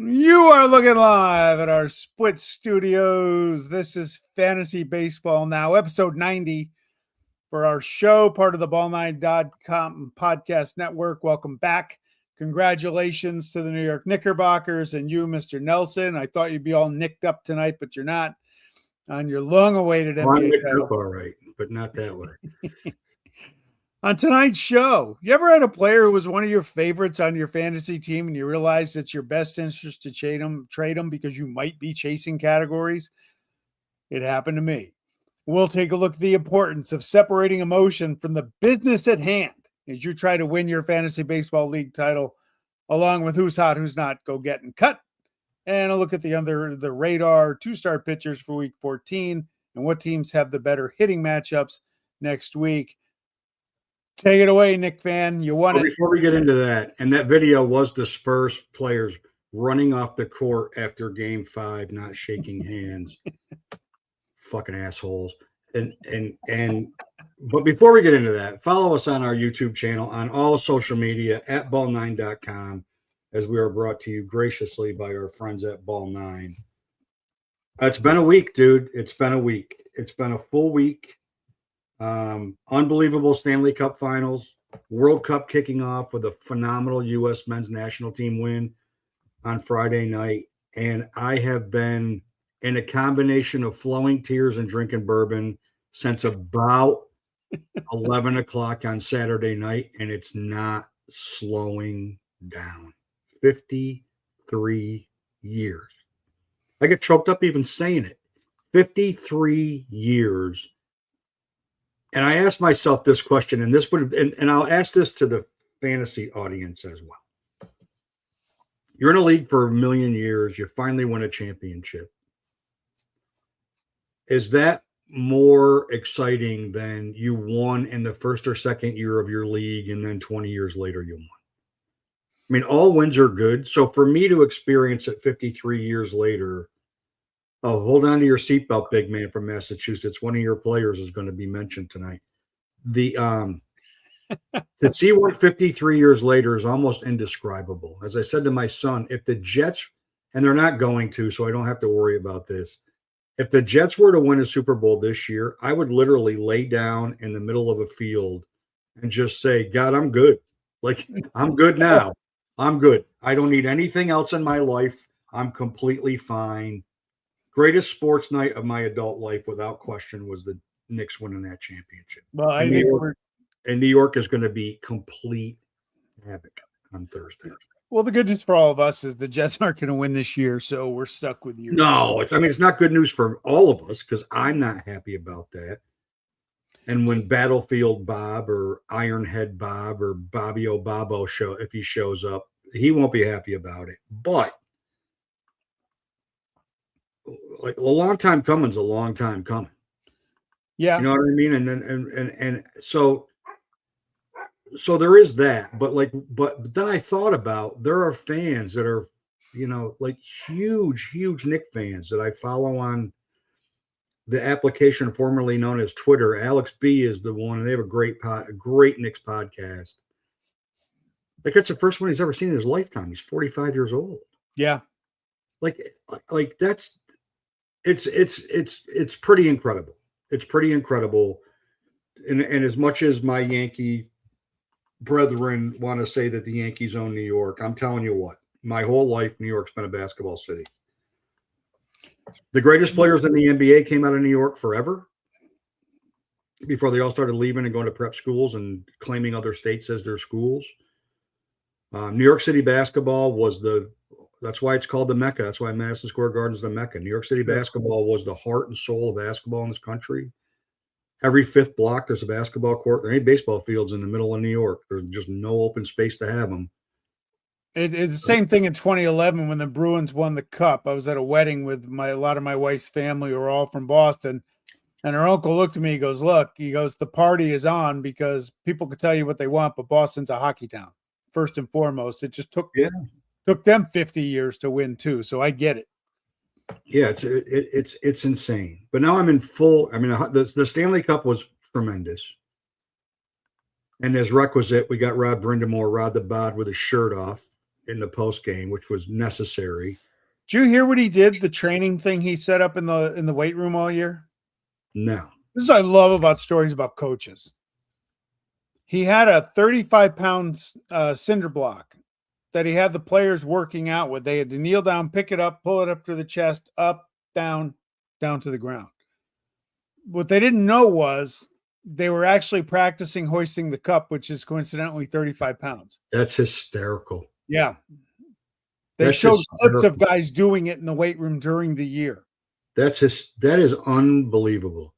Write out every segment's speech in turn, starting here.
You are looking live at our split studios. This is Fantasy Baseball Now, episode 90 for our show, part of the ball9.com podcast network. Welcome back. Congratulations to the New York Knickerbockers and you, Mr. Nelson. I thought you'd be all nicked up tonight, but you're not on your long-awaited NBA title. Up all right, but not that way. On tonight's show, you ever had a player who was one of your favorites on your fantasy team and you realized it's your best interest to trade him because you might be chasing categories? It happened to me. We'll take a look at the importance of separating emotion from the business at hand as you try to win your fantasy baseball league title, along with who's hot, who's not, go get and cut. And a look at the under the radar two-star pitchers for week 14 and what teams have the better hitting matchups next week. Take it away, Nick Fan. You won it. Before we get into that, and that video was the Spurs players running off the court after Game 5, not shaking hands. Fucking assholes. But before we get into that, follow us on our YouTube channel, on all social media, at ball9.com, as we are brought to you graciously by our friends at Ball9. It's been a week, dude. It's been a week. It's been a full week. Unbelievable Stanley Cup Finals, World Cup kicking off with a phenomenal U.S. men's national team win on Friday night. And I have been in a combination of flowing tears and drinking bourbon since about 11 o'clock on Saturday night, and it's not slowing down. 53 years. I get choked up even saying it. 53 years. And I asked myself this question, and I'll ask this to the fantasy audience as well. You're in a league for a million years. You finally win a championship. Is that more exciting than you won in the first or second year of your league, and then 20 years later you won? I mean, all wins are good. So for me to experience it 53 years later, oh, hold on to your seatbelt, big man from Massachusetts. One of your players is going to be mentioned tonight. To see one 53 years later is almost indescribable. As I said to my son, if the Jets, and they're not going to, so I don't have to worry about this. If the Jets were to win a Super Bowl this year, I would literally lay down in the middle of a field and just say, God, I'm good. Like, I'm good now. I'm good. I don't need anything else in my life. I'm completely fine. Greatest sports night of my adult life, without question, was the Knicks winning that championship. Well, I think New York is going to be complete havoc on Thursday. Well, the good news for all of us is the Jets aren't going to win this year, so we're stuck with you. No, it's not good news for all of us because I'm not happy about that. And when Battlefield Bob or Ironhead Bob or Bobby O'Bobo if he shows up, he won't be happy about it. But like a long time coming is a long time coming. Yeah. You know what I mean? And so there is that, but then I thought about, there are fans that are, like huge Knick fans that I follow on the application formerly known as Twitter. Alex B is the one, and they have a great Knicks podcast. Like, it's the first one he's ever seen in his lifetime. He's 45 years old. Yeah. Like that's, it's pretty incredible. It's pretty incredible. And as much as my Yankee brethren want to say that the Yankees own New York, I'm telling you what, my whole life, New York's been a basketball city. The greatest players in the NBA came out of New York forever before they all started leaving and going to prep schools and claiming other states as their schools. New York City basketball was that's why it's called the Mecca. That's why Madison Square Garden is the Mecca. New York City basketball was the heart and soul of basketball in this country. Every fifth block, there's a basketball court. There ain't baseball fields in the middle of New York. There's just no open space to have them. It's the same thing in 2011 when the Bruins won the Cup. I was at a wedding with a lot of my wife's family who are all from Boston. And her uncle looked at me, he goes, look, the party is on because people could tell you what they want, but Boston's a hockey town, first and foremost. It just took them 50 years to win too. So I get it. Yeah, it's insane. But now I'm in full. I mean, the Stanley Cup was tremendous. And as requisite, we got Rod Brindamore, Rod the Bod, with his shirt off in the post game, which was necessary. Did you hear what he did? The training thing he set up in the weight room all year? No. This is what I love about stories about coaches. He had a 35-pound cinder block that he had the players working out with. They had to kneel down, pick it up, pull it up to the chest, up, down to the ground. What they didn't know was they were actually practicing hoisting the cup, which is coincidentally 35 pounds. That's hysterical. Yeah. They showed clips of guys doing it in the weight room during the year. That is unbelievable.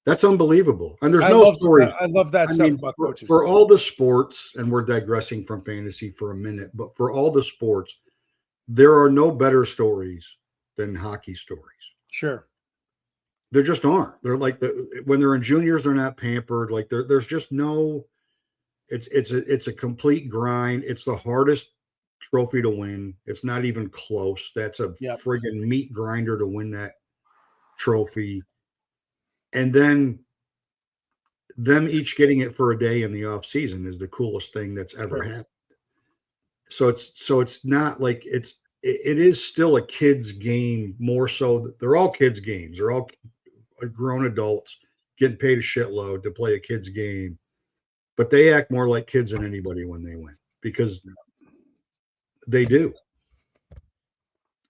That's unbelievable. And there's no story. I love that stuff about coaches. For all the sports, and we're digressing from fantasy for a minute, but for all the sports, there are no better stories than hockey stories. Sure. There just aren't. They're like when they're in juniors, they're not pampered. Like there's just no. It's a complete grind. It's the hardest trophy to win. It's not even close. That's a friggin' meat grinder to win that trophy. And then them each getting it for a day in the off season is the coolest thing that's ever happened. So it's not like it is still a kid's game, more so that they're all kids' games. They're all grown adults getting paid a shitload to play a kid's game, but they act more like kids than anybody when they win because they do.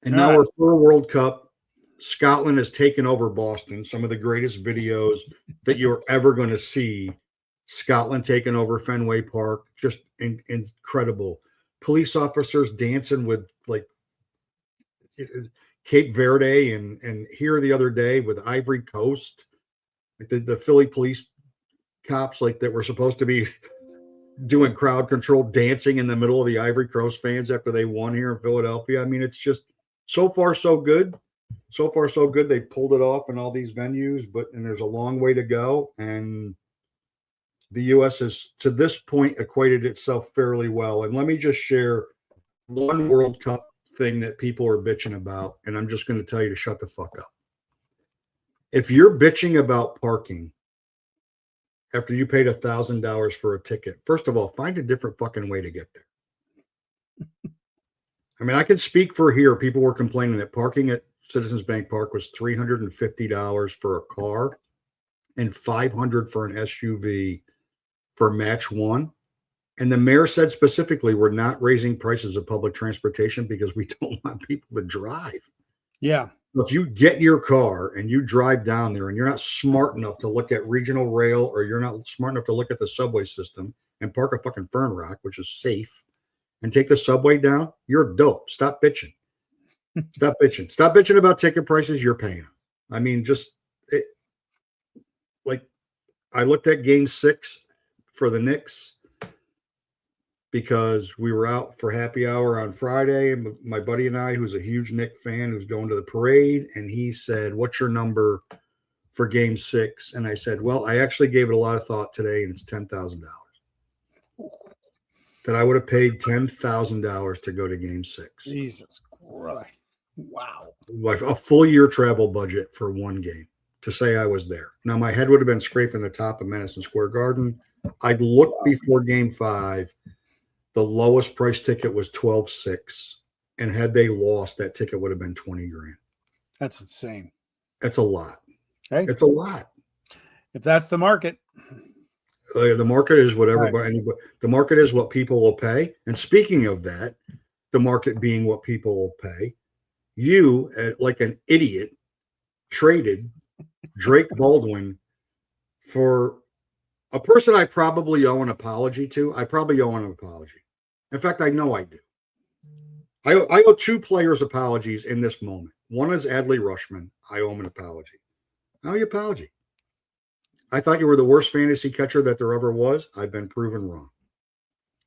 And now we're for a World Cup. Scotland has taken over Boston. Some of the greatest videos that you're ever going to see. Scotland taking over Fenway Park. Just incredible. Police officers dancing with like Cape Verde and here the other day with Ivory Coast. Like the Philly police cops like that were supposed to be doing crowd control dancing in the middle of the Ivory Coast fans after they won here in Philadelphia. I mean, it's just so far so good. So far, so good. They pulled it off in all these venues, and there's a long way to go. And the U.S. has, to this point, equated itself fairly well. And let me just share one World Cup thing that people are bitching about, and I'm just going to tell you to shut the fuck up. If you're bitching about parking after you paid $1,000 for a ticket, first of all, find a different fucking way to get there. I mean, I can speak for here. People were complaining that parking at Citizens Bank Park was $350 for a car and $500 for an SUV for match one. And the mayor said specifically, we're not raising prices of public transportation because we don't want people to drive. Yeah. If you get your car and you drive down there and you're not smart enough to look at regional rail or you're not smart enough to look at the subway system and park a fucking Fern Rock, which is safe, and take the subway down, you're dope. Stop bitching. Stop bitching. Stop bitching about ticket prices you're paying. I mean, like I looked at game 6 for the Knicks because we were out for happy hour on Friday. And my buddy and I, who's a huge Knicks fan, who's going to the parade, and he said, "What's your number for game 6?" And I said, "Well, I actually gave it a lot of thought today, and it's $10,000. That I would have paid $10,000 to go to game 6. Jesus Christ. Wow. Like a full year travel budget for one game to say I was there. Now, my head would have been scraping the top of Madison Square Garden. I'd looked before game 5. The lowest price ticket was $12,600. And had they lost, that ticket would have been $20,000. That's insane. That's a lot. Hey, it's a lot. If that's the market. The market is whatever, but the market is what people will pay. And speaking of that, the market being what people will pay, you, like an idiot, traded Drake Baldwin for a person I probably owe an apology to. I probably owe an apology. In fact, I know I do. I owe 2 players apologies in this moment. One is Adley Rushman. I owe him an apology. I owe you an apology. I thought you were the worst fantasy catcher that there ever was. I've been proven wrong.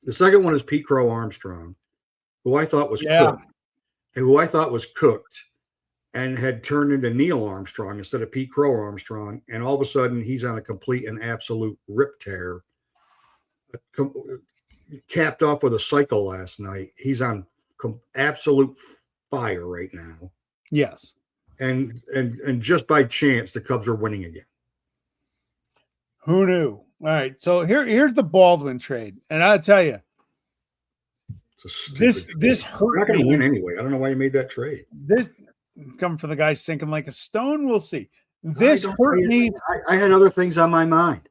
The second one is Pete Crow Armstrong, who I thought was cooked, and who I thought was cooked and had turned into Neil Armstrong instead of Pete Crow Armstrong. And all of a sudden, he's on a complete and absolute rip tear. Capped off with a cycle last night. He's on absolute fire right now. Yes. And just by chance, the Cubs are winning again. Who knew? All right. So here's the Baldwin trade. And I'll tell you, It's a stupid This trade. this You're not hurt going to me. win anyway. I don't know why you made that trade. This coming from the guy sinking like a stone. We'll see. I This don't- hurt me. I had other things on my mind.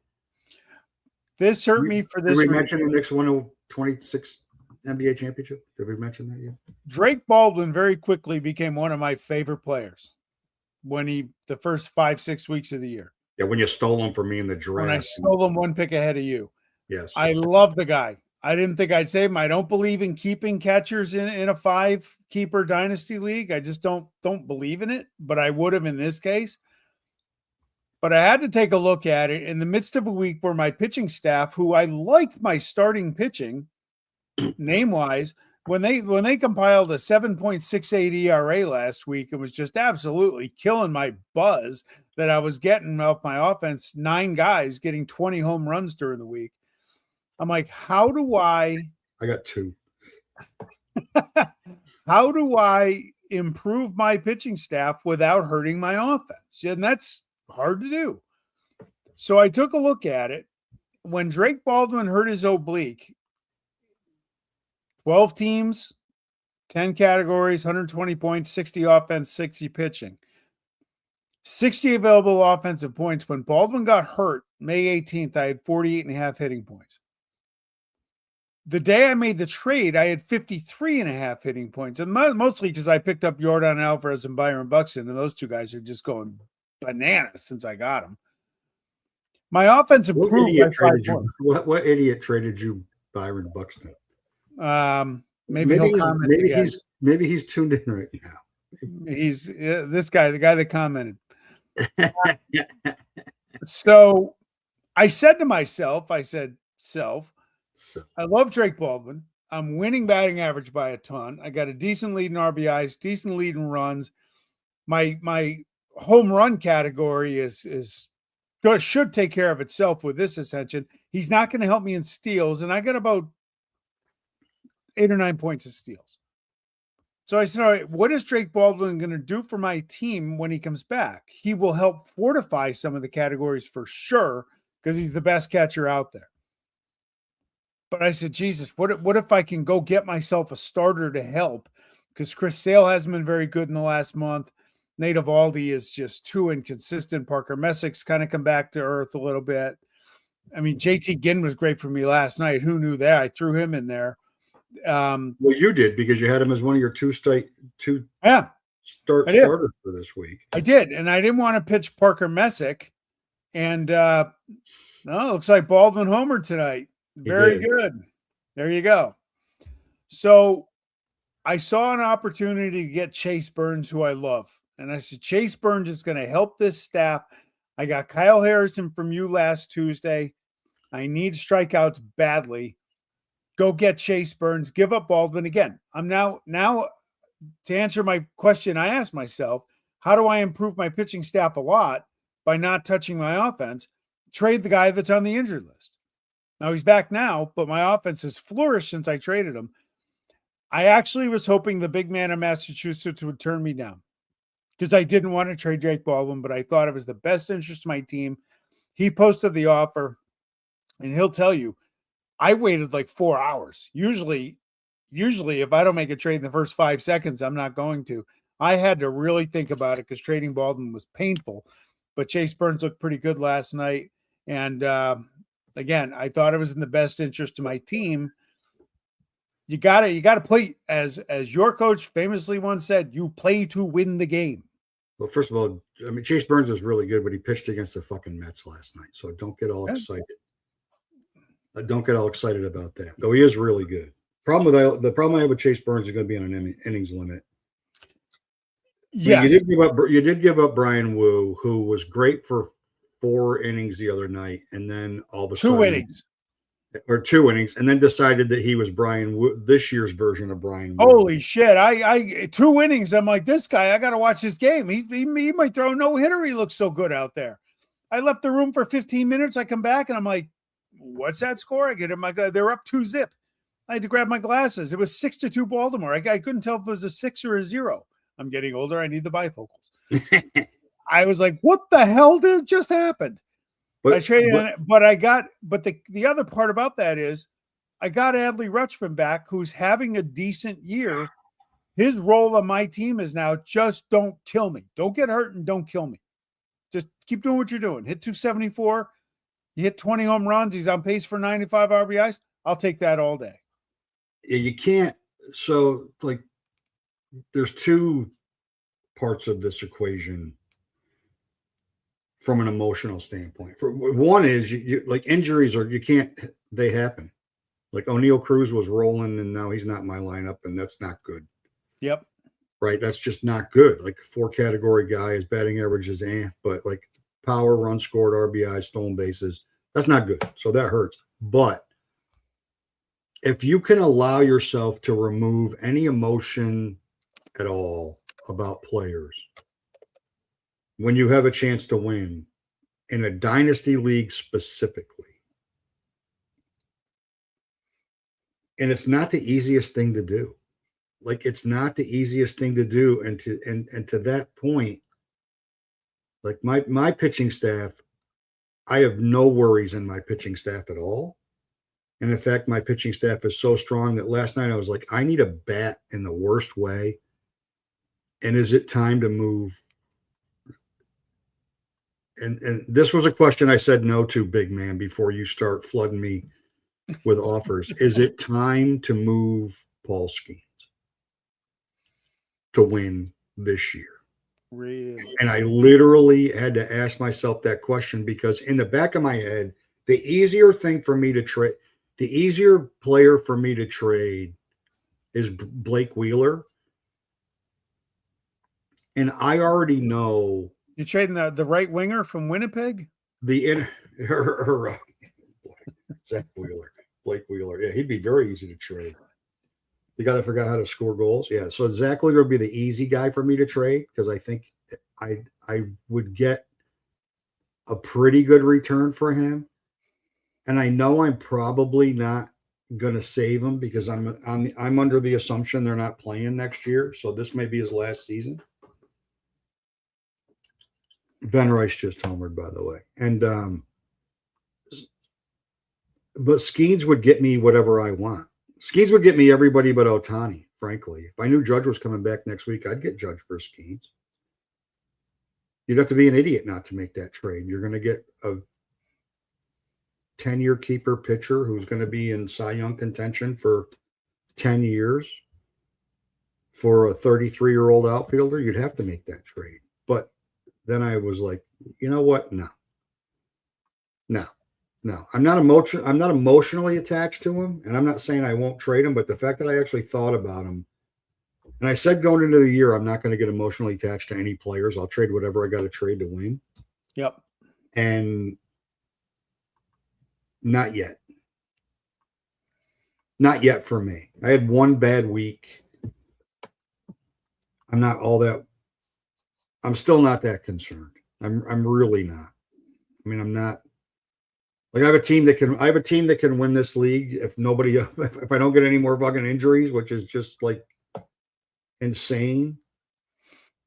This hurt me for Did this we reason. mention the Knicks won a 26 NBA championship? Did we mention that yet? Drake Baldwin very quickly became one of my favorite players when the first 5-6 weeks of the year. Yeah, when you stole him from me in the draft. When I stole him one pick ahead of you. Yes. I love the guy. I didn't think I'd save him. I don't believe in keeping catchers in a 5-keeper dynasty league. I just don't believe in it, but I would have in this case. But I had to take a look at it in the midst of a week where my pitching staff, who I like my starting pitching, name-wise, when they compiled a 7.68 ERA last week, it was just absolutely killing my buzz that I was getting off my offense, 9 guys getting 20 home runs during the week. I'm like, how do I got 2. how do I improve my pitching staff without hurting my offense? And that's hard to do. So I took a look at it. When Drake Baldwin hurt his oblique, 12 teams, 10 categories, 120 points, 60 offense, 60 pitching. 60 available offensive points. When Baldwin got hurt, May 18th, I had 48.5 hitting points. The day I made the trade, I had 53.5 hitting points, and mostly because I picked up Yordan Alvarez and Byron Buxton, and those two guys are just going bananas since I got them. My offense improved. What idiot traded you Byron Buxton? Maybe he'll comment. Maybe he's tuned in right now. He's this guy, the guy that commented. So I said to myself, I love Drake Baldwin. I'm winning batting average by a ton. I got a decent lead in RBIs, decent lead in runs. My home run category should take care of itself with this ascension. He's not going to help me in steals, and I got about 8 or 9 points of steals. So I said, all right, what is Drake Baldwin going to do for my team when he comes back? He will help fortify some of the categories for sure because he's the best catcher out there. But I said, Jesus, what if I can go get myself a starter to help? Because Chris Sale hasn't been very good in the last month. Nate Eovaldi is just too inconsistent. Parker Messick's kind of come back to earth a little bit. I mean, JT Ginn was great for me last night. Who knew that? I threw him in there. Well, you did because you had him as one of your two starters for this week. I did, and I didn't want to pitch Parker Messick. And it looks like Baldwin homered tonight. Very good. There you go. So I saw an opportunity to get Chase Burns, who I love. And I said, Chase Burns is going to help this staff. I got Kyle Harrison from you last Tuesday. I need strikeouts badly. Go get Chase Burns. Give up Baldwin again. I'm now to answer my question I asked myself, how do I improve my pitching staff a lot by not touching my offense? Trade the guy that's on the injured list. Now he's back now, but my offense has flourished since I traded him. I actually was hoping the big man in Massachusetts would turn me down because I didn't want to trade Drake Baldwin, but I thought it was the best interest of my team. He posted the offer, and he'll tell you, I waited like 4 hours. Usually if I don't make a trade in the first 5 seconds, I'm not going to. I had to really think about it because trading Baldwin was painful, but Chase Burns looked pretty good last night. And again, I thought it was in the best interest of my team. You gotta play as your coach famously once said, you play to win the game. Well, first of all, I mean, Chase Burns is really good, but he pitched against the fucking Mets last night. So don't get all excited. Don't get all excited about that. Though he is really good. The problem I have with Chase Burns is going to be on an innings limit. Yeah, you did give up Brian Wu, who was great for 4 innings the other night, and then all of a sudden 2 innings, and then decided that he was Brian Wu, this year's version of Brian Wu. Holy shit! I 2 innings. I'm like, this guy. I got to watch this game. He might throw a no hitter. He looks so good out there. I left the room for 15 minutes. I come back and I'm like, what's that score? I get him. They're up 2-0. I had to grab my glasses. It was 6-2 Baltimore. I couldn't tell if it was a 6 or a 0. I'm getting older. I need the bifocals. I was like, what the hell just happened? I traded on it, but the other part about that is I got Adley Rutschman back, who's having a decent year. His role on my team is now just don't kill me. Don't get hurt and don't kill me. Just keep doing what you're doing. Hit 274. You hit 20 home runs. He's on pace for 95 RBIs. I'll take that all day. Yeah, you can't. So, like, there's two parts of this equation from an emotional standpoint. For one is you like injuries they happen. Like O'Neal Cruz was rolling and now he's not in my lineup, and that's not good. Yep. Right. That's just not good. Like 4 category guy, his batting average is but like power, runs scored, RBI, stolen bases, that's not good. So that hurts. But if you can allow yourself to remove any emotion at all about players when you have a chance to win in a dynasty league specifically, and it's not the easiest thing to do. Like, it's not the easiest thing to do. And to that point, like my pitching staff, I have no worries in my pitching staff at all. And in fact, my pitching staff is so strong that last night I was like, I need a bat in the worst way. And is it time to move? And this was a question I said no to, big man, before you start flooding me with offers. Is it time to move Paul Skeens to win this year? Really? And I literally had to ask myself that question, because in the back of my head, the easier player for me to trade is Blake Wheeler. And I already know. You're trading the right winger from Winnipeg? Zach Wheeler. Blake Wheeler. Yeah, he'd be very easy to trade. The guy that forgot how to score goals. Yeah. So Zach Wheeler would be the easy guy for me to trade, because I think I would get a pretty good return for him. And I know I'm probably not going to save him, because I'm under the assumption they're not playing next year. So this may be his last season. Ben Rice just homered, by the way. And but Skeens would get me whatever I want. Skeens would get me everybody but Ohtani, frankly. If I knew Judge was coming back next week, I'd get Judge for Skeens. You'd have to be an idiot not to make that trade. You're going to get a 10-year keeper pitcher who's going to be in Cy Young contention for 10 years for a 33-year-old outfielder. You'd have to make that trade. But then I was like, you know what? No. I'm not emotionally attached to him, and I'm not saying I won't trade him, but the fact that I actually thought about him, and I said going into the year, I'm not going to get emotionally attached to any players. I'll trade whatever I got to trade to win. Yep. And not yet. Not yet for me. I had one bad week. I'm still not that concerned. I'm really not. I mean, I'm not. Like, I have a team that can win this league if I don't get any more fucking injuries, which is just like insane.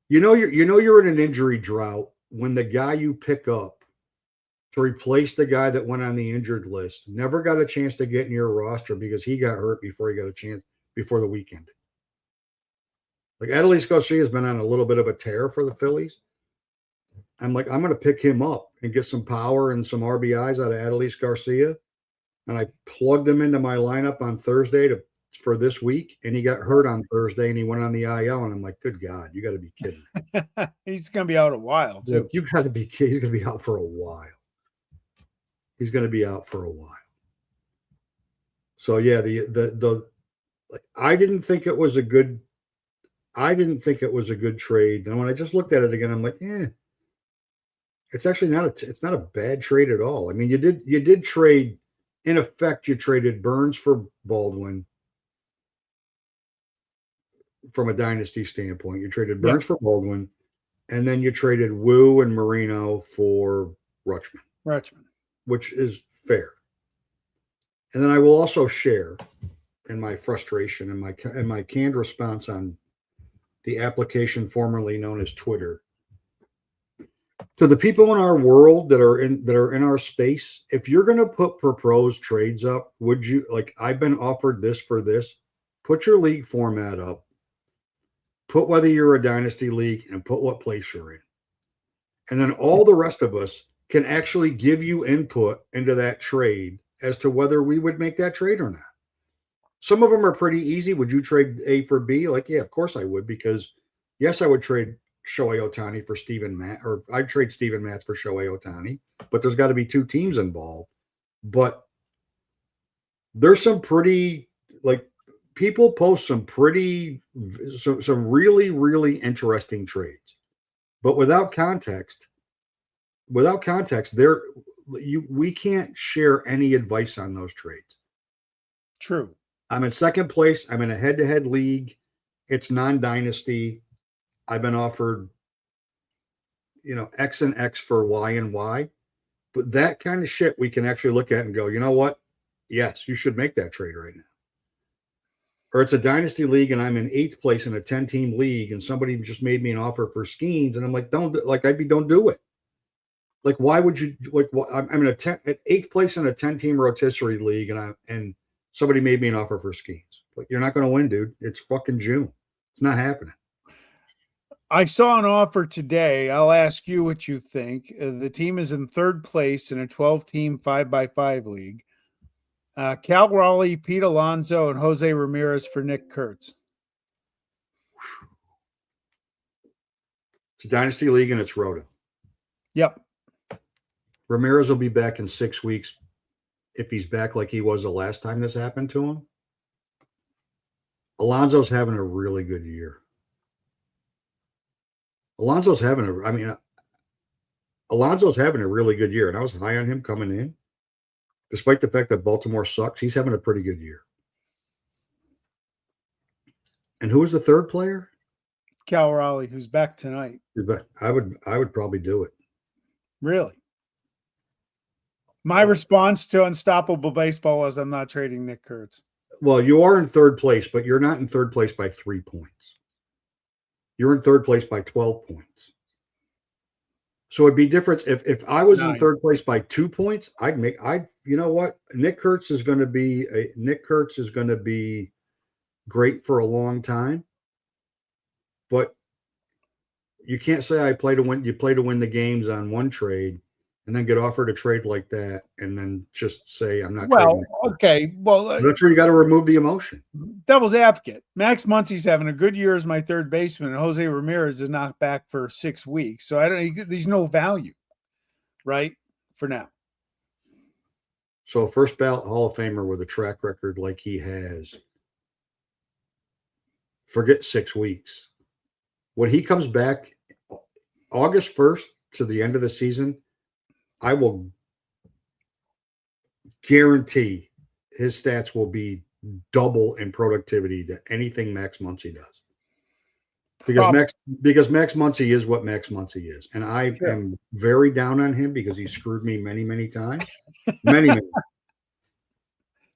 You're in an injury drought when the guy you pick up to replace the guy that went on the injured list never got a chance to get in your roster because he got hurt before he got a chance before the weekend. Like, Adolis Garcia has been on a little bit of a tear for the Phillies. I'm like, I'm going to pick him up and get some power and some RBIs out of Adolis Garcia. And I plugged him into my lineup on Thursday for this week, and he got hurt on Thursday, and he went on the IL. And I'm like, good God, you got to be kidding me. He's going to be out a while, too. Look, you've got to be kidding. He's going to be out for a while. He's going to be out for a while. So, yeah, I didn't think it was a good trade. And when I just looked at it again, I'm like, it's actually it's not a bad trade at all. I mean, you did trade, in effect, you traded Burns for Baldwin from a dynasty standpoint. You traded Burns for Baldwin, and then you traded Wu and Marino for Rutschman, which is fair. And then I will also share in my frustration and my canned response on the application formerly known as Twitter. To the people in our world that are in our space, if you're going to put proposed trades up, would you like? I've been offered this for this. Put your league format up. Put whether you're a dynasty league and put what place you're in, and then all the rest of us can actually give you input into that trade as to whether we would make that trade or not. Some of them are pretty easy. Would you trade A for B? Like, yeah, of course I would, because yes, I would trade Shohei Ohtani for Steven Matt, or I'd trade Steven Matz for Shohei Ohtani, but there's got to be two teams involved. But there's some pretty, like, people post some really, really interesting trades, but without context, we can't share any advice on those trades. True. I'm in second place. I'm in a head-to-head league. It's non-dynasty. I've been offered, X and X for Y and Y. But that kind of shit we can actually look at and go, you know what? Yes, you should make that trade right now. Or it's a dynasty league and I'm in 8th place in a 10-team league and somebody just made me an offer for Skeens and I'm like, don't do it. Like, why would you, like, I'm in at 8th place in a 10-team rotisserie league and somebody made me an offer for Skeens. Like, you're not going to win, dude. It's fucking June. It's not happening. I saw an offer today. I'll ask you what you think. The team is in 3rd place in a 12-team 5x5 league. Cal Raleigh, Pete Alonso, and Jose Ramirez for Nick Kurtz. It's a dynasty league and it's Rhoda. Yep. Ramirez will be back in 6 weeks if he's back like he was the last time this happened to him. Alonso's having a really good year. Alonso's having a really good year, and I was high on him coming in. Despite the fact that Baltimore sucks, he's having a pretty good year. And who was the third player? Cal Raleigh, who's back tonight. I would probably do it. Really? My response to Unstoppable Baseball was I'm not trading Nick Kurtz. Well, you are in 3rd place, but you're not in 3rd place by 3 points. You're in 3rd place by 12 points. So it'd be different if I was in 3rd place by 2 points. You know what? Nick Kurtz is going to be great for a long time. But you can't say I play to win. You play to win the games on one trade and then get offered a trade like that and then just say I'm not trading. Okay. Well, that's where you got to remove the emotion. Devil's advocate. Max Muncy's having a good year as my third baseman, and Jose Ramirez is not back for 6 weeks. So there's no value, right? For now. So a first ballot Hall of Famer with a track record like he has, forget 6 weeks. When he comes back August 1st to the end of the season, I will guarantee his stats will be double in productivity to anything Max Muncy does. Because Max Muncy is what Max Muncy is. And I am very down on him because he screwed me many, many times. Many.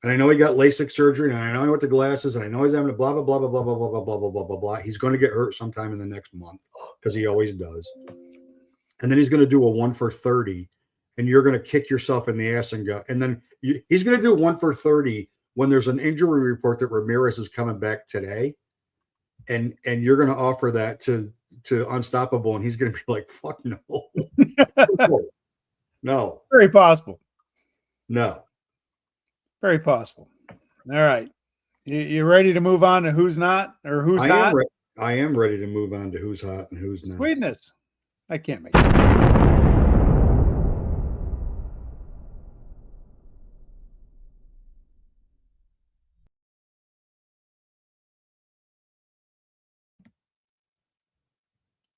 And I know he got LASIK surgery, and I know he went to glasses, and I know he's having a blah, blah, blah, blah, blah, blah, blah, blah, blah, blah, blah, blah, blah. He's going to get hurt sometime in the next month because he always does. And then he's going to do a 1 for 30, and you're going to kick yourself in the ass and go. And then he's going to do 1 for 30 when there's an injury report that Ramirez is coming back today. And you're going to offer that to Unstoppable, and he's going to be like, fuck no. No. Very possible. No. Very possible. All right. You ready to move on to who's not or who's hot? I am ready to move on to who's hot and who's not. Sweetness. I can't make it.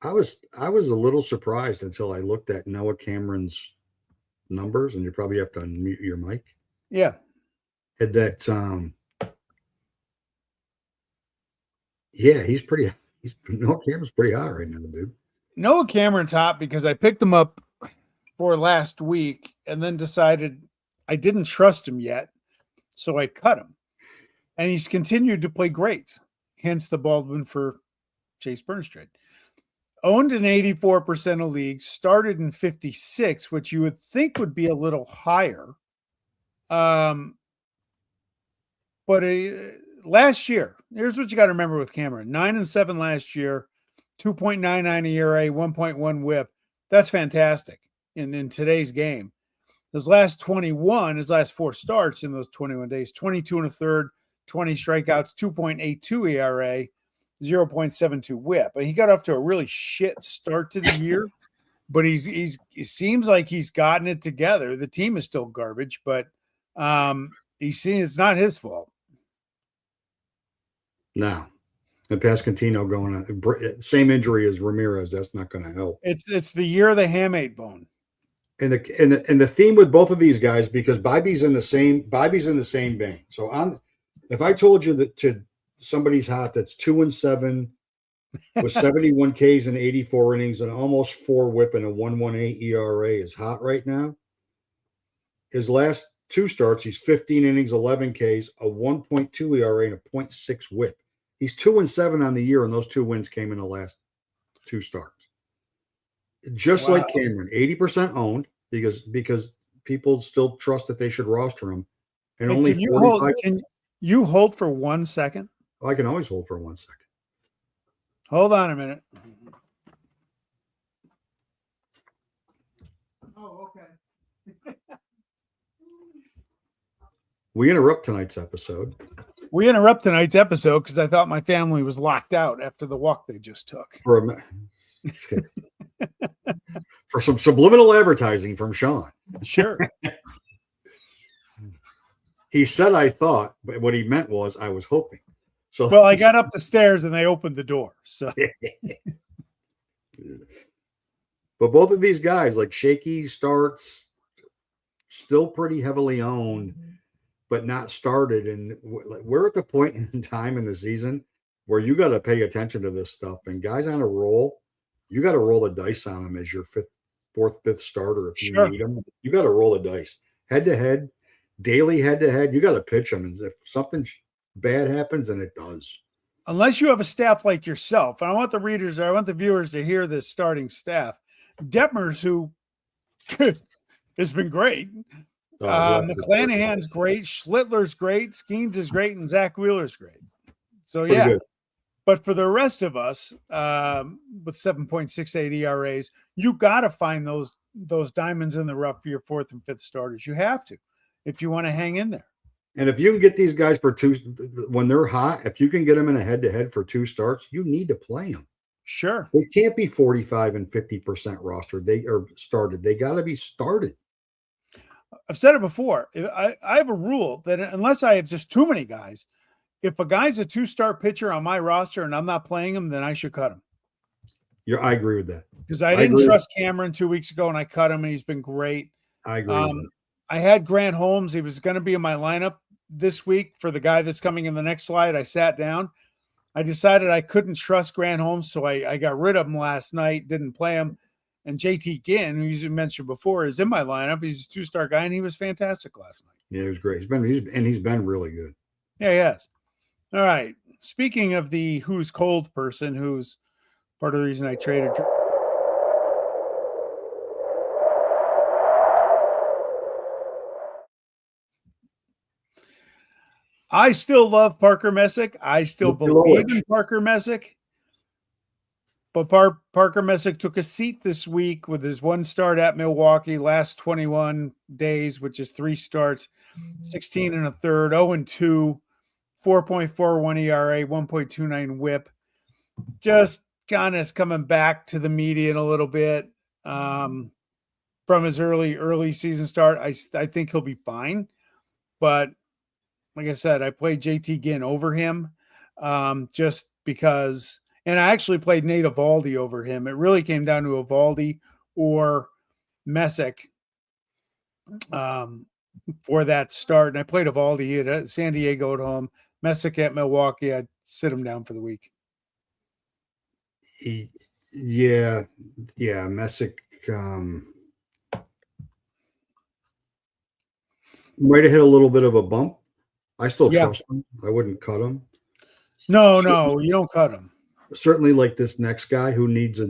I was a little surprised until I looked at Noah Cameron's numbers, and you probably have to unmute your mic. Yeah. That Noah Cameron's pretty hot right now, dude. Noah Cameron's hot because I picked him up for last week and then decided I didn't trust him yet, so I cut him. And he's continued to play great, hence the Baldwin for Chase Burns trade. owned in 84% of leagues, started in 56, which you would think would be a little higher. But last year, here's what you got to remember with Cameron: 9-7 last year, 2.99 ERA, 1.1 WHIP. That's fantastic in today's game. His last 4 starts in those 21 days, 22 and a third, 20 strikeouts, 2.82 ERA, 0.72 WHIP. But he got off to a really shit start to the year, but it seems like he's gotten it together. The team is still garbage, but he's seen it's not his fault. No. And Pascantino going on same injury as Ramirez. That's not going to help. It's the year of the hamate bone. And the theme with both of these guys, because Bibby's in the same vein. So if I told you that to somebody's hot that's 2-7 with 71 Ks and 84 innings and almost 4 WHIP and a 1.18 ERA is hot right now. His last 2 starts, he's 15 innings, 11 Ks, a 1.2 ERA and a 0.6 WHIP. He's 2-7 on the year, and those 2 wins came in the last 2 starts. Just like Cameron, 80% owned because people still trust that they should roster him. And hey, only 45. Can you hold for 1 second? Oh, I can always hold for 1 second. Hold on a minute. Oh, okay. We interrupt tonight's episode because I thought my family was locked out after the walk they just took. For some subliminal advertising from Sean. Sure. He said, I thought, but what he meant was I was hoping. So well, I got up the stairs and they opened the door. So but both of these guys, like shaky starts, still pretty heavily owned, but not started. And we're at the point in time in the season where you got to pay attention to this stuff. And guys on a roll, you got to roll the dice on them as your fourth, fifth starter. If you need them, you got to roll the dice head to head, daily head to head. You got to pitch them. And if something bad happens, and it does. Unless you have a staff like yourself. And I want the viewers to hear this starting staff. Detmers, who has been great. McClanahan's great. Schlittler's great. Skeens is great. And Zach Wheeler's great. So, yeah. Good. But for the rest of us, with 7.68 ERAs, you got to find those diamonds in the rough for your 4th and 5th starters. You have to, if you want to hang in there. And if you can get these guys for 2, when they're hot, if you can get them in a head-to-head for 2 starts, you need to play them. Sure. They can't be 45 and 50% rostered. They are started. They got to be started. I've said it before. I have a rule that unless I have just too many guys, if a guy's a 2-start pitcher on my roster and I'm not playing him, then I should cut him. I agree with that. Because I didn't trust Cameron 2 weeks ago and I cut him and he's been great. I agree with that. I had Grant Holmes. He was going to be in my lineup this week for the guy that's coming in the next slide. I sat down. I decided I couldn't trust Grant Holmes, so I got rid of him last night, didn't play him. And JT Ginn, who you mentioned before, is in my lineup. He's a 2-star guy, and he was fantastic last night. Yeah, he was great. He's been really good. Yeah, he has. All right. Speaking of the who's cold person, who's part of the reason I traded. I still love Parker Messick. I still believe in Parker Messick. But Parker Messick took a seat this week with his 1 start at Milwaukee, last 21 days, which is 3 starts, 16 and a third, 0-2, 4.41 ERA, 1.29 WHIP. Just kind of coming back to the median a little bit from his early season start. I think he'll be fine. But like I said, I played JT Ginn over him just because, and I actually played Nate Eovaldi over him. It really came down to Eovaldi or Messick for that start. And I played Eovaldi at San Diego at home, Messick at Milwaukee. I'd sit him down for the week. Yeah, Messick might have hit a little bit of a bump. I still trust him. I wouldn't cut him. No, you don't cut him. certainly like this next guy who needs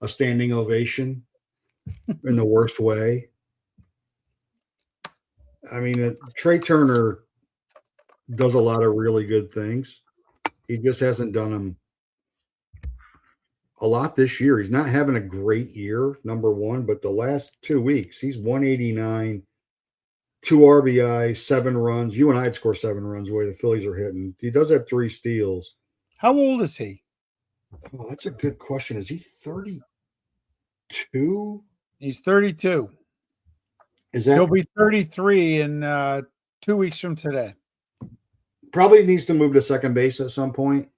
a standing ovation in the worst way. I mean, Trey Turner does a lot of really good things. He just hasn't done them a lot this year. He's not having a great year, number one, but the last 2 weeks, he's 189, 2 RBI, 7 runs. You and I'd score 7 runs the way the Phillies are hitting. He does have 3 steals. How old is he? Oh, that's a good question. Is he 32? He's 32. He'll be 33 in 2 weeks from today. Probably needs to move to second base at some point.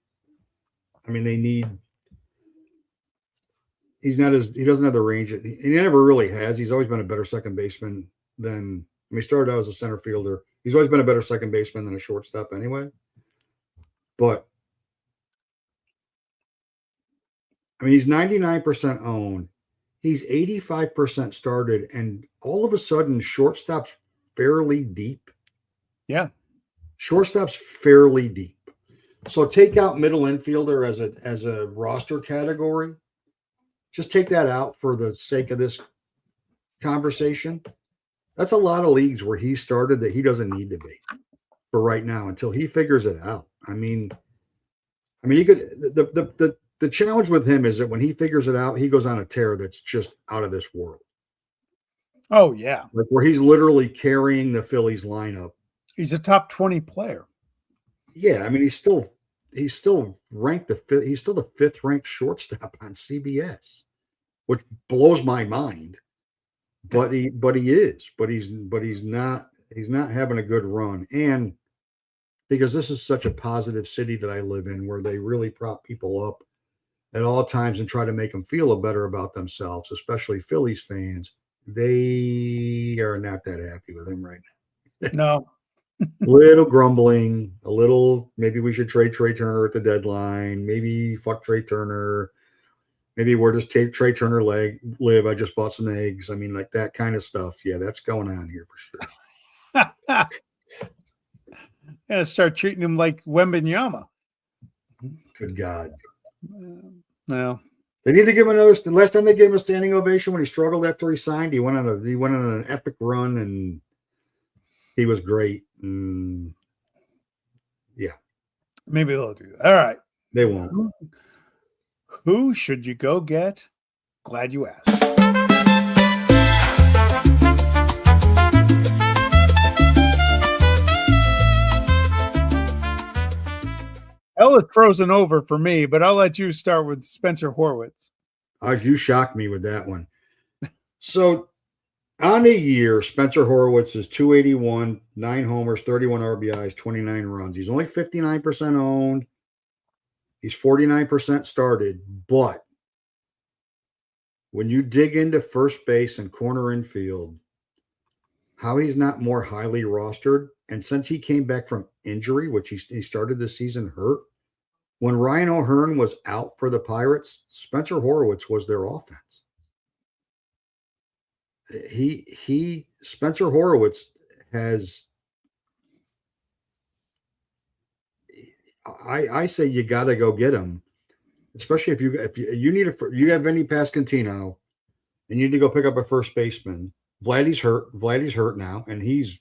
I mean, he doesn't have the range. He never really has. He's always been a better second baseman than, he started out as a center fielder. He's always been a better second baseman than a shortstop anyway. But I mean, he's 99% owned. He's 85% started, and all of a sudden, shortstop's fairly deep. Yeah. Shortstop's fairly deep. So take out middle infielder as a roster category. Just take that out for the sake of this conversation. That's a lot of leagues where he started that he doesn't need to be for right now until he figures it out. I mean, you could the challenge with him is that when he figures it out, he goes on a tear that's just out of this world. Oh yeah, like where he's literally carrying the Phillies lineup. He's a top 20 player. Yeah, I mean he's still ranked he's still the 5th ranked shortstop on CBS, which blows my mind. But he's not having a good run. And because this is such a positive city that I live in where they really prop people up at all times and try to make them feel better about themselves, especially Phillies fans, they are not that happy with him right now. No. Little grumbling, a little, maybe we should trade Trey Turner at the deadline. Maybe fuck Trey Turner. Maybe we're just Trey Turner live. I just bought some eggs. I mean, like that kind of stuff. Yeah, that's going on here for sure. Yeah, start treating him like Wembanyama. Good God. No. They need to give him another. Last time they gave him a standing ovation when he struggled after he signed, he went on an epic run and he was great. Yeah. Maybe they'll do that. All right. They won't. Who should you go get? Glad you asked. Ella's frozen over for me, but I'll let you start with Spencer Horwitz. You shocked me with that one. So on a year, Spencer Horwitz is 281, 9 homers, 31 RBIs, 29 runs. He's only 59% owned. He's 49% started, but when you dig into first base and corner infield, how he's not more highly rostered, and since he came back from injury, which he started the season hurt, when Ryan O'Hearn was out for the Pirates, Spencer Horwitz was their offense. Spencer Horwitz has. I say you got to go get him, especially if you have any Pascantino, and you need to go pick up a first baseman. Vladdy's hurt now, and he's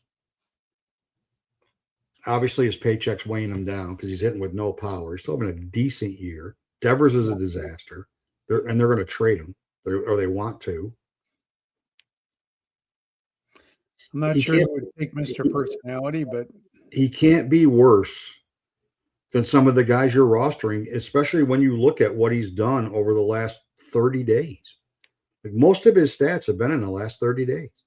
obviously his paycheck's weighing him down because he's hitting with no power. He's still having a decent year. Devers is a disaster, they're going to trade him, or they want to. I'm not sure it would take Mr. Personality, but he can't be worse than some of the guys you're rostering, especially when you look at what he's done over the last 30 days. Like most of his stats have been in the last 30 days.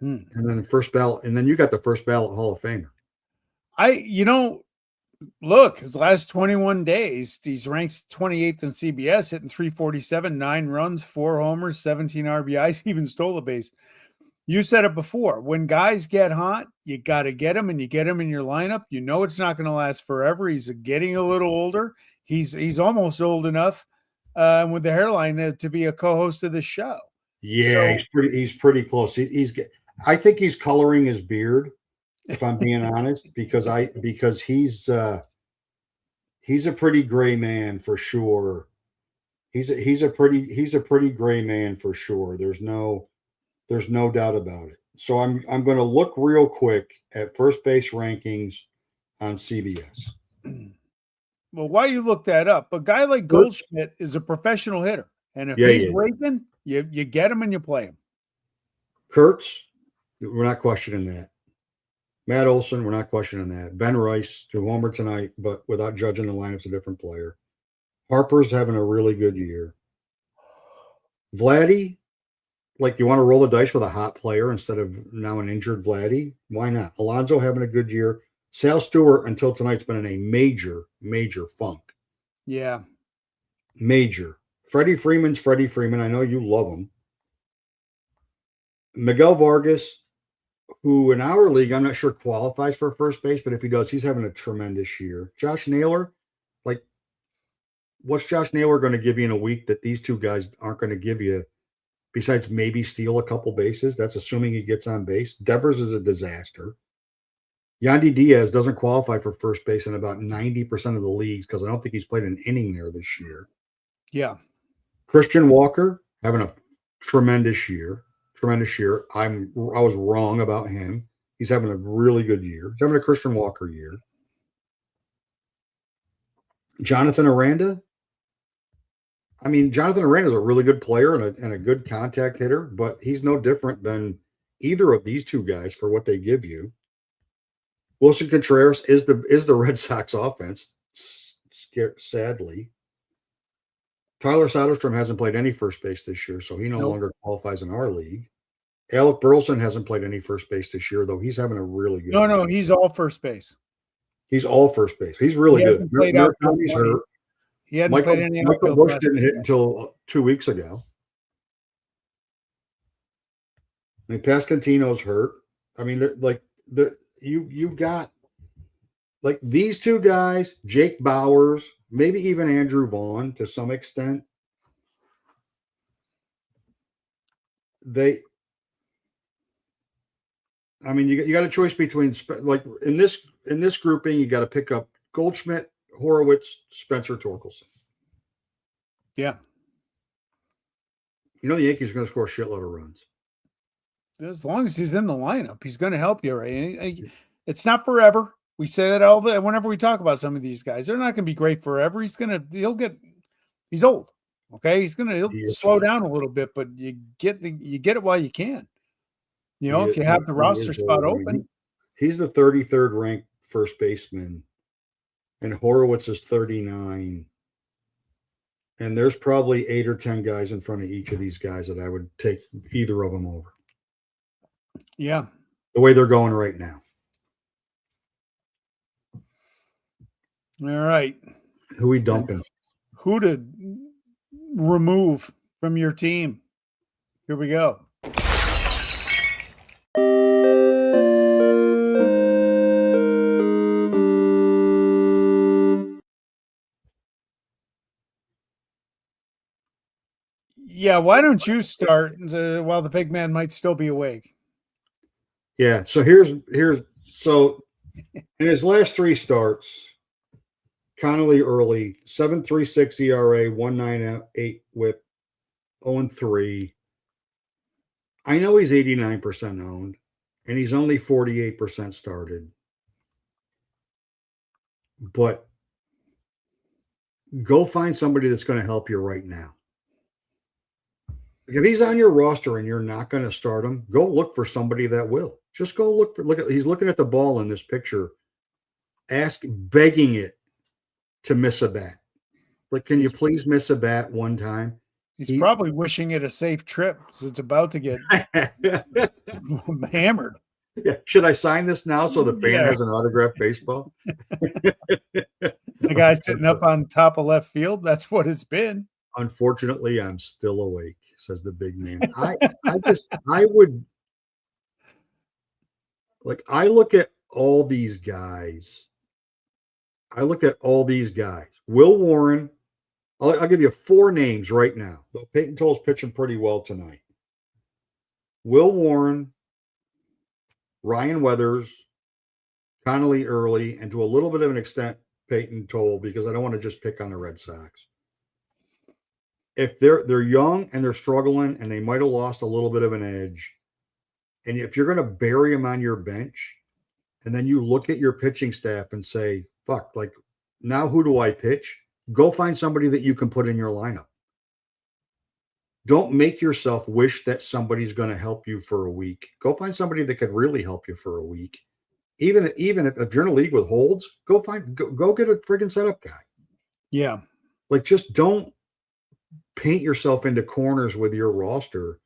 And then the first ballot, and then you got the first ballot Hall of Famer. Look, his last 21 days, he's ranked 28th in CBS, hitting 347, 9 runs, 4 homers, 17 RBIs, even stole a base. You said it before. When guys get hot, you got to get them, and you get them in your lineup. You know it's not going to last forever. He's getting a little older. He's almost old enough with the hairline to be a co-host of the show. Yeah, so, he's pretty close. I think he's coloring his beard, if I'm being honest, because he's He's a pretty gray man for sure. He's a pretty gray man for sure. There's no doubt about it. So I'm going to look real quick at first base rankings on CBS. Well, while you look that up, a guy like Goldschmidt is a professional hitter, and if he's raking, you get him and you play him. Kurtz, we're not questioning that. Matt Olson, we're not questioning that. Ben Rice, to homer tonight, but without judging the lineup's a different player. Harper's having a really good year. Vladdy, like you want to roll the dice with a hot player instead of now an injured Vladdy? Why not? Alonso having a good year. Sal Stewart until tonight's been in a major funk. Yeah. Major. Freddie Freeman's Freddie Freeman. I know you love him. Miguel Vargas, who in our league, I'm not sure qualifies for first base, but if he does, he's having a tremendous year. Josh Naylor, like, what's Josh Naylor going to give you in a week that these two guys aren't going to give you, besides maybe steal a couple bases? That's assuming he gets on base. Devers is a disaster. Yandy Diaz doesn't qualify for first base in about 90% of the leagues because I don't think he's played an inning there this year. Yeah. Christian Walker having a tremendous year. I was wrong about him. He's having a really good year. He's having a Christian Walker year. Jonathan Aranda. I mean, Jonathan Aranda is a really good player and a good contact hitter, but he's no different than either of these two guys for what they give you. Wilson Contreras is the Red Sox offense, sadly. Tyler Soderstrom hasn't played any first base this year, so he no longer qualifies in our league. Alec Burleson hasn't played any first base this year, though he's having a really good year. No, he's all first base. He's all first base. He's really good. He's hurt. He hadn't played any outfield. Michael Busch didn't hit until 2 weeks ago. I mean, Pascantino's hurt. I mean, you got like these two guys, Jake Bowers, maybe even Andrew Vaughn to some extent. I mean, you got a choice between, like in this grouping, you got to pick up Goldschmidt, Horowitz, Spencer Torkelson. Yeah. You know the Yankees are going to score a shitload of runs. As long as he's in the lineup, he's going to help you, right? It's not forever. We say that whenever we talk about some of these guys. They're not going to be great forever. He's old. Okay, he'll slow down a little bit, but you get it while you can. You know, if you have the roster spot open. He's the 33rd ranked first baseman, and Horowitz is 39. And there's probably 8 or 10 guys in front of each of these guys that I would take either of them over. Yeah. The way they're going right now. All right. Who we dumping? Who to remove from your team? Here we go. Yeah, why don't you start while the big man might still be awake? Yeah, so here's so in his last 3 starts, Connolly early, 7.36 ERA, 1.98 WHIP, 0-3. I know he's 89% owned, and he's only 48% started. But go find somebody that's going to help you right now. If he's on your roster and you're not going to start him, go look for somebody that will. Just go he's looking at the ball in this picture, begging it to miss a bat. Like, can you please miss a bat one time? He's probably wishing it a safe trip because it's about to get hammered. Yeah. Should I sign this now so the fan has an autographed baseball? The guy sitting up on top of left field. That's what it's been. Unfortunately, I'm still awake, says the big man. I look at all these guys. Will Warren, I'll give you 4 names right now. Peyton Toll's pitching pretty well tonight. Will Warren, Ryan Weathers, Connolly early, and to a little bit of an extent, Peyton Toll because I don't want to just pick on the Red Sox. If they're young and they're struggling and they might have lost a little bit of an edge, and if you're going to bury them on your bench, and then you look at your pitching staff and say, "Fuck, like now who do I pitch?" Go find somebody that you can put in your lineup. Don't make yourself wish that somebody's going to help you for a week. Go find somebody that could really help you for a week. Even if you're in a league with holds, go get a friggin' setup guy. Yeah. Like, just don't paint yourself into corners with your roster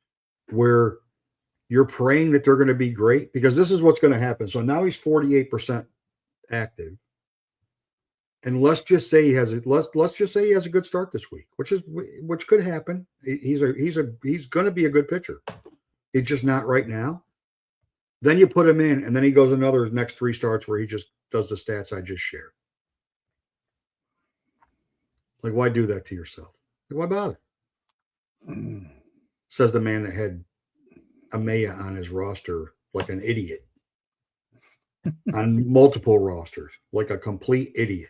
where you're praying that they're going to be great, because this is what's going to happen. So now he's 48% active. And let's just say he has a good start this week, which could happen. He's going to be a good pitcher. He's just not right now. Then you put him in, and then he goes another next 3 starts where he just does the stats I just shared. Like, why do that to yourself? Like, why bother? Says the man that had Amaya on his roster like an idiot. On multiple rosters, like a complete idiot.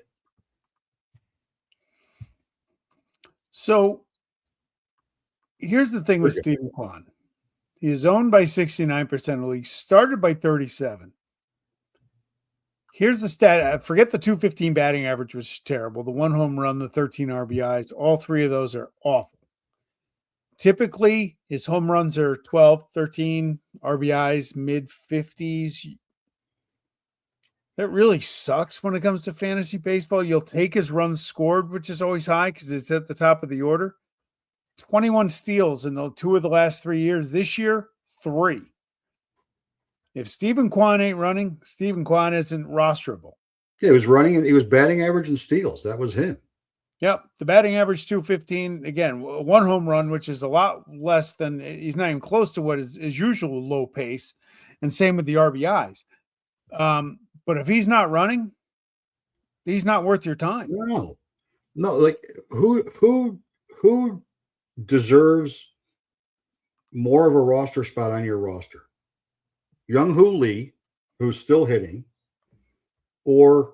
So here's the thing with Stephen Kwan. He is owned by 69% of the league, started by 37. Here's the stat. Forget the 215 batting average, which is terrible. The 1 home run, the 13 RBIs, all 3 of those are awful. Typically, his home runs are 12, 13 RBIs, mid 50s. That really sucks when it comes to fantasy baseball. You'll take his runs scored, which is always high because it's at the top of the order. 21 steals in the 2 of the last 3 years. This year, 3. If Stephen Kwan ain't running, Stephen Kwan isn't rosterable. Yeah, he was running and he was batting average and steals. That was him. Yep. The batting average 215. Again, 1 home run, which is a lot less than, he's not even close to what is usual low pace. And same with the RBIs. But if he's not running, he's not worth your time. No. Like who deserves more of a roster spot on your roster? Young-Hoo Lee, who's still hitting, or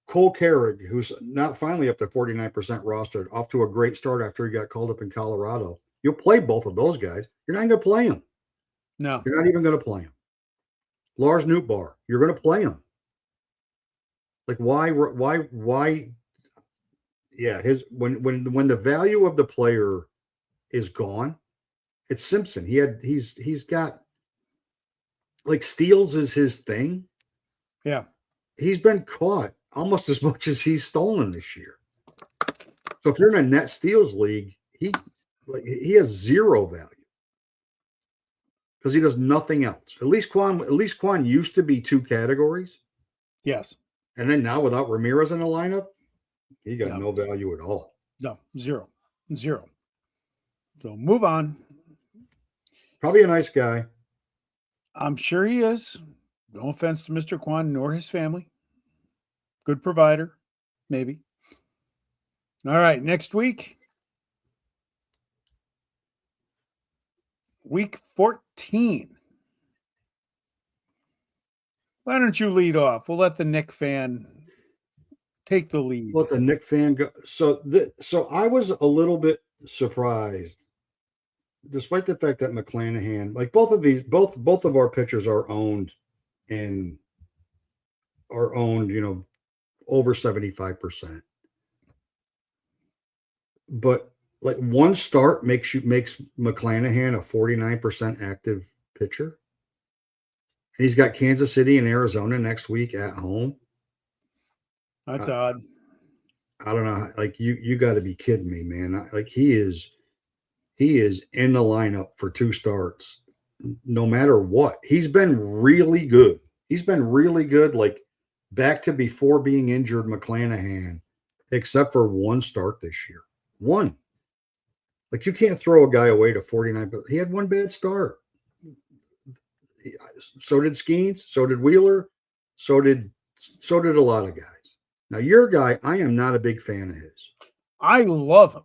Cole Carrig, who's not finally up to 49% rostered, off to a great start after he got called up in Colorado. You'll play both of those guys. You're not going to play them. No. You're not even going to play him. Lars Nootbaar, you're going to play him. Like, why? Yeah, when the value of the player is gone, it's Simpson. He's got, like, steals is his thing. Yeah. He's been caught almost as much as he's stolen this year. So if you're in a net steals league, he has zero value because he does nothing else. At least Kwan used to be 2 categories. Yes. And then now without Ramirez in the lineup, he got no value at all. No, zero. So move on. Probably a nice guy. I'm sure he is. No offense to Mr. Kwan nor his family. Good provider, maybe. All right, next week. Week 14. Why don't you lead off? We'll let the Nick fan take the lead. Let the Nick fan go. So I was a little bit surprised, despite the fact that McClanahan, like both of our pitchers are owned, over 75%. But like one start makes McClanahan a 49% active pitcher. And he's got Kansas City and Arizona next week at home. That's odd. I don't know. Like you got to be kidding me, man. Like he is in the lineup for 2 starts, no matter what. He's been really good. Like back to before being injured McClanahan, except for 1 start this year. 1. Like you can't throw a guy away to 49, but he had 1 bad start. So did Skeens, so did Wheeler, so did a lot of guys. Now your guy, I am not a big fan of his. I love him.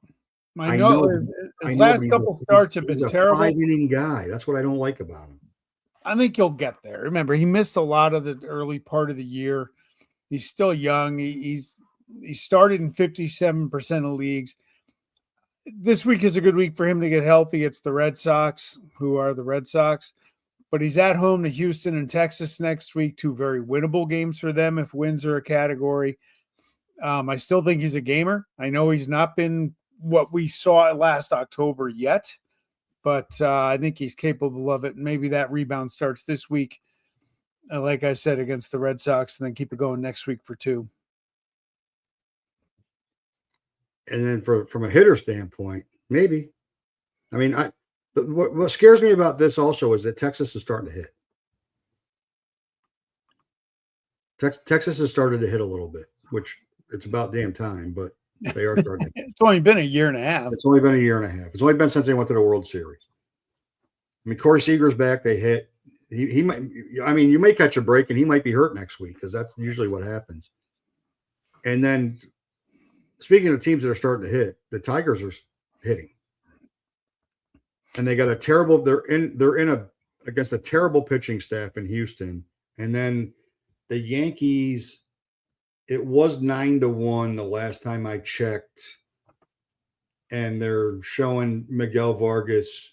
I know his last couple starts have been terrible. He's a 5-inning guy. That's what I don't like about him. I think he'll get there. Remember, he missed a lot of the early part of the year. He's still young. He's He started in 57% of leagues. This week is a good week for him to get healthy. It's the Red Sox, who are the Red Sox. But he's at home to Houston and Texas next week, two very winnable games for them if wins are a category. I still think he's a gamer. I know he's not been what we saw last October yet, but I think he's capable of it. And maybe that rebound starts this week, like I said, against the Red Sox, and then keep it going next week for 2. And then from a hitter standpoint, maybe. I mean, what scares me about this also is that Texas is starting to hit. Texas has started to hit a little bit, which it's about damn time, but they are starting to hit. It's only been a year and a half. It's only been a year and a half. It's only been since they went to the World Series. I mean, Corey Seager's back. They hit. He might. I mean, you may catch a break, and he might be hurt next week because that's usually what happens. And then, speaking of teams that are starting to hit, the Tigers are hitting, and they got a terrible. They're against a terrible pitching staff in Houston, and then the Yankees. It was 9-1 the last time I checked, and they're showing Miguel Vargas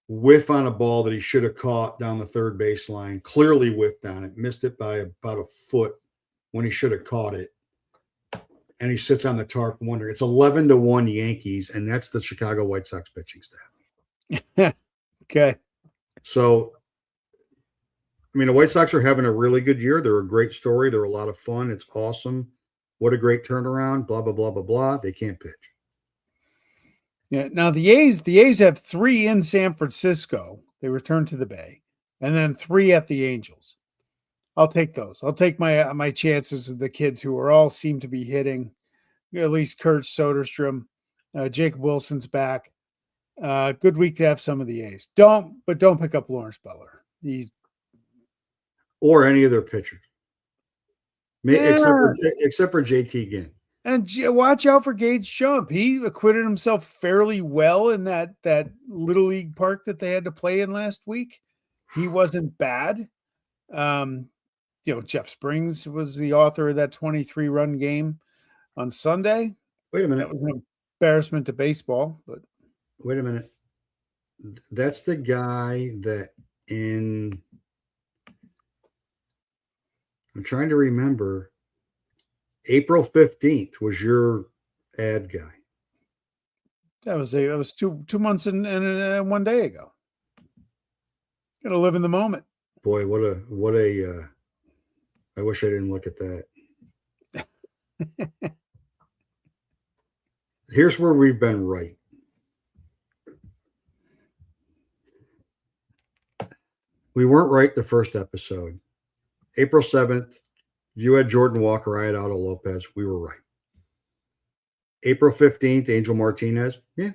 whiff on a ball that he should have caught down the third baseline. Clearly whiffed on it, missed it by about a foot when he should have caught it. And he sits on the tarp wondering. It's 11-1 Yankees, and that's the Chicago White Sox pitching staff. Okay. So, I mean, the White Sox are having a really good year. They're a great story. They're a lot of fun. It's awesome. What a great turnaround. Blah, blah, blah, blah, blah. They can't pitch. Yeah. Now the A's have 3 in San Francisco. They return to the Bay, and then 3 at the Angels. I'll take those. I'll take my chances with the kids who are all seem to be hitting. At least Kurt Soderstrom, Jacob Wilson's back. Good week to have some of the A's. Don't pick up Lawrence Butler. Or any of their pitchers, except for JT Ginn. And watch out for Gage Jump. He acquitted himself fairly well in that Little League park that they had to play in last week. He wasn't bad. Jeff Springs was the author of that 23-run game on Sunday. Wait a minute. That was an embarrassment to baseball. But wait a minute. That's the guy that I'm trying to remember. April 15th was your ad guy. That was 2 months and 1 day ago. Gotta live in the moment. Boy, what a I wish I didn't look at that. Here's where we've been right. We weren't right the first episode. April 7th, you had Jordan Walker, I had Otto Lopez. We were right. April 15th, Angel Martinez. Yeah.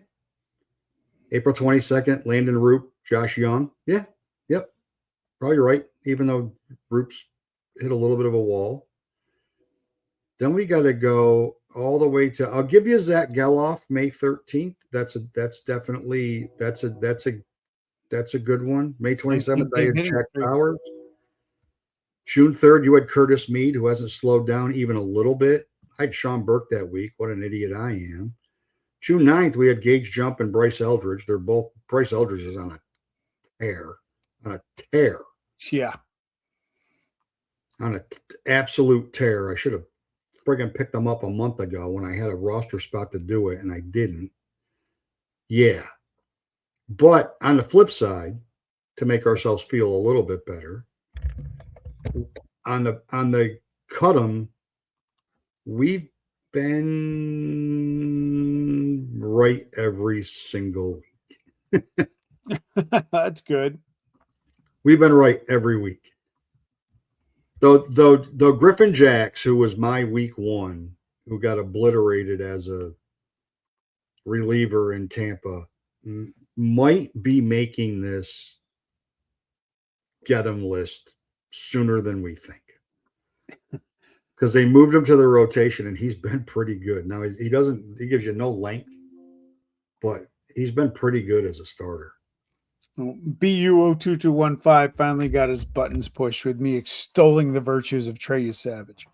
April 22nd, Landon Roop, Josh Young. Yeah. Yep. Probably right, even though Roop's hit a little bit of a wall. Then we got to go all the way to, I'll give you Zach Geloff, May 13th. That's a good one. May 27th, I had Jack Powers. June 3rd, you had Curtis Mead, who hasn't slowed down even a little bit. I had Sean Burke that week. What an idiot I am. June 9th, we had Gage Jump and Bryce Eldridge. Bryce Eldridge is on a tear. Yeah. On an absolute tear. I should have friggin' picked them up a month ago when I had a roster spot to do it, and I didn't. Yeah. But on the flip side, to make ourselves feel a little bit better, on the cut 'em, we've been right every single week. That's good. We've been right every week. Though Griffin Jacks, who was my week 1, who got obliterated as a reliever in Tampa, might be making this get him list sooner than we think, because they moved him to the rotation and he's been pretty good. Now he gives you no length, but he's been pretty good as a starter. BU02215 finally got his buttons pushed with me extolling the virtues of Trey Savage.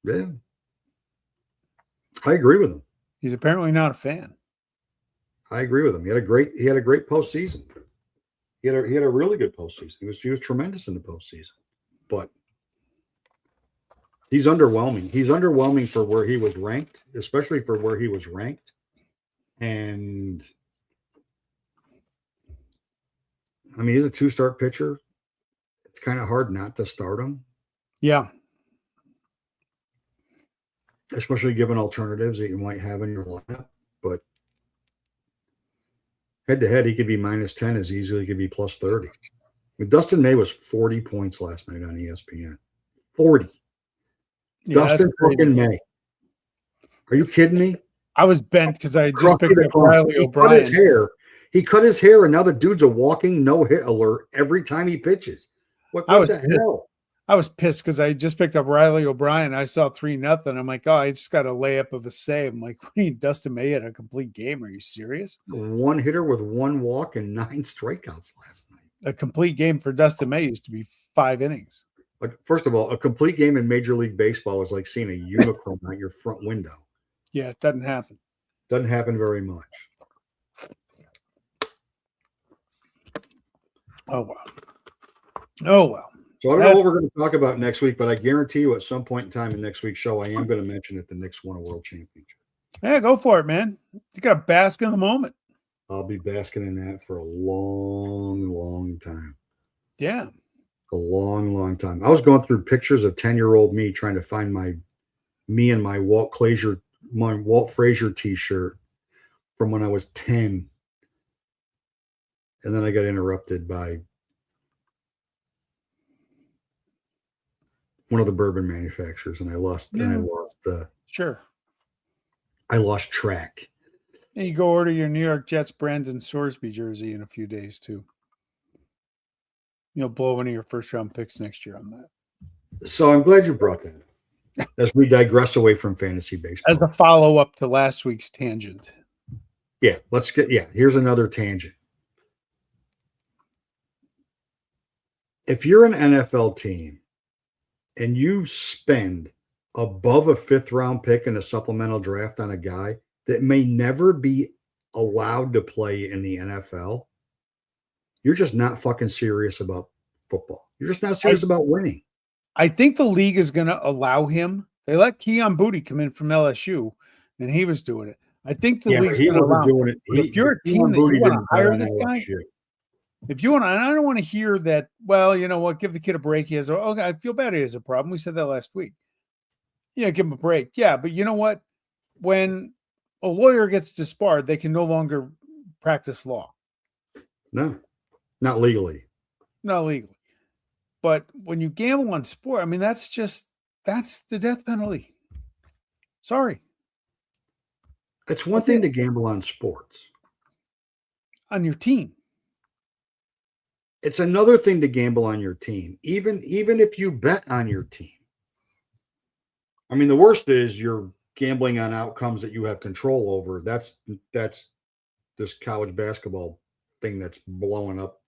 Yeah. I agree with him. He's apparently not a fan. I agree with him. He had a great postseason. He had a really good postseason. He was tremendous in the postseason. But he's underwhelming. He's underwhelming for where he was ranked, especially for where he was ranked. And I mean, he's a 2-start pitcher. It's kind of hard not to start him. Yeah. Especially given alternatives that you might have in your lineup. But head to head, he could be -10 as easily. He could be +30. But Dustin May was 40 points last night on ESPN. 40. Yeah, Dustin fucking May. Are you kidding me? I was bent because I just picked up Riley O'Brien. He cut his hair, and now the dude's a walking no-hit alert every time he pitches. What the hell? I was pissed because I just picked up Riley O'Brien. I saw 3-0. I'm like, oh, I just got a layup of a save. I'm like, Dustin May had a complete game. Are you serious? One hitter with 1 walk and 9 strikeouts last night. A complete game for Dustin May used to be 5 innings. Like, first of all, a complete game in Major League Baseball is like seeing a unicorn out your front window. Yeah, it doesn't happen. Doesn't happen very much. Oh, wow. Oh, well. So I don't know what we're going to talk about next week, but I guarantee you at some point in time in next week's show, I am going to mention that the Knicks won a world championship. Yeah, go for it, man. You got to bask in the moment. I'll be basking in that for a long, long time. Yeah. A long, long time. I was going through pictures of 10-year-old me trying to find me and my Walt Frazier t-shirt from when I was 10. And then I got interrupted by one of the bourbon manufacturers, and I lost track. And you go order your New York Jets Brandon Sorsby jersey in a few days too. You'll blow one of your first round picks next year on that. So I'm glad you brought that up as we digress away from fantasy baseball. As a follow-up to last week's tangent. Yeah, here's another tangent. If you're an NFL team and you spend above a 5th round pick in a supplemental draft on a guy that may never be allowed to play in the NFL, you're just not fucking serious about football. You're just not serious about winning. I think the league is going to allow him. They let Keon Booty come in from LSU, and he was doing it. I think the league's going to allow him. If you're a team that you want to hire this guy, if you want to, and I don't want to hear that, well, you know what, give the kid a break. He has I feel bad he has a problem. We said that last week. Yeah, give him a break. Yeah, but you know what? When a lawyer gets disbarred, they can no longer practice law. No, not legally. Not legally. But when you gamble on sport, I mean, that's the death penalty. Sorry. It's one thing to gamble on sports. On your team. It's another thing to gamble on your team, even if you bet on your team. I mean, the worst is you're gambling on outcomes that you have control over. That's this college basketball thing that's blowing up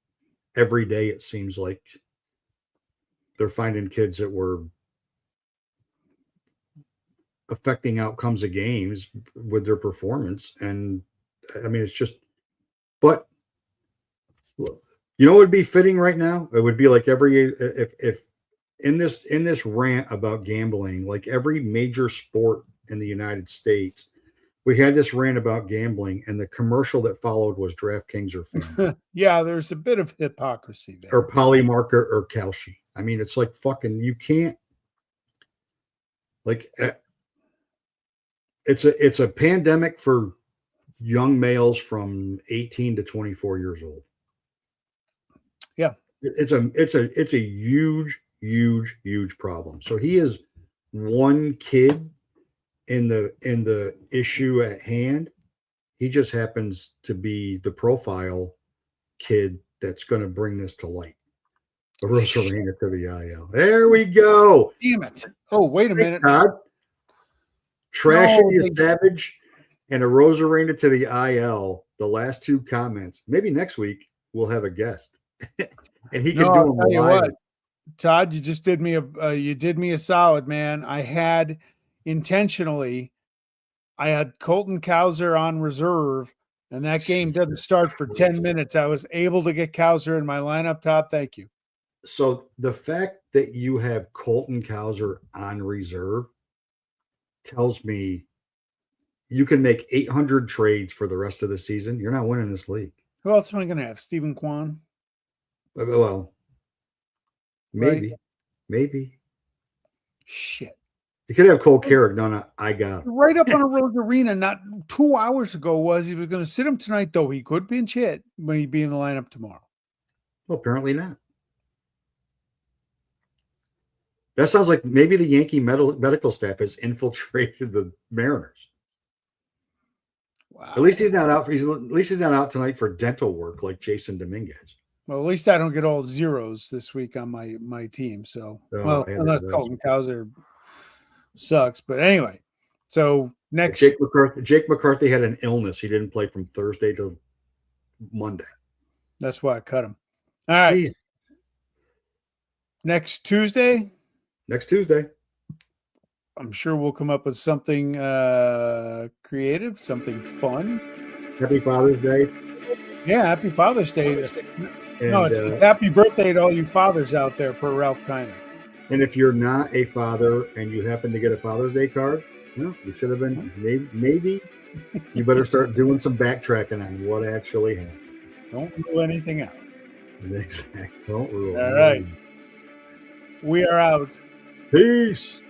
every day. It seems like they're finding kids that were affecting outcomes of games with their performance. And I mean, it's just, but look, you know what would be fitting right now? It would be like if in this rant about gambling, like every major sport in the United States, we had this rant about gambling, and the commercial that followed was DraftKings or FanDuel. Yeah, there's a bit of hypocrisy there. Or Polymarket or Kalshi. I mean, it's like fucking, you can't, like, it's a pandemic for young males from 18 to 24 years old. Yeah. It's a huge problem. So he is one kid in the issue at hand. He just happens to be the profile kid that's going to bring this to light. The Rosarena to the IL. There we go. Damn it. Oh, wait a minute. God. Trashy is Savage and a Rosarena to the IL. The last 2 comments. Maybe next week we'll have a guest. And he can do them live. Todd, you just did me a solid, man. I had Colton Cowser on reserve, and that game doesn't start for 10 minutes. I was able to get Cowser in my lineup, Todd. Thank you. So the fact that you have Colton Cowser on reserve tells me you can make 800 trades for the rest of the season. You're not winning this league. Who else am I going to have? Stephen Kwan? Well, maybe. Right? Maybe. Shit. You could have Cole Carrick. No, I got him. Right up on a road arena not 2 hours ago was he was going to sit him tonight, though. He could pinch hit when he'd be in the lineup tomorrow. Well, apparently not. That sounds like maybe the Yankee medical staff has infiltrated the Mariners. Wow. At least he's not out tonight for dental work like Jason Dominguez. Well, at least I don't get all zeros this week on my team. So, unless Colton Cowser sucks. But anyway, so next. Jake McCarthy had an illness. He didn't play from Thursday to Monday. That's why I cut him. All right. Jeez. Next Tuesday. I'm sure we'll come up with something creative, something fun. Happy Father's Day. Yeah, happy Father's Day. No, it's happy birthday to all you fathers out there, per Ralph Kiner. And if you're not a father and you happen to get a Father's Day card, you should have been. Maybe you better start doing some backtracking on what actually happened. Don't rule anything out. Exactly. Don't rule. All right. We are out. Peace.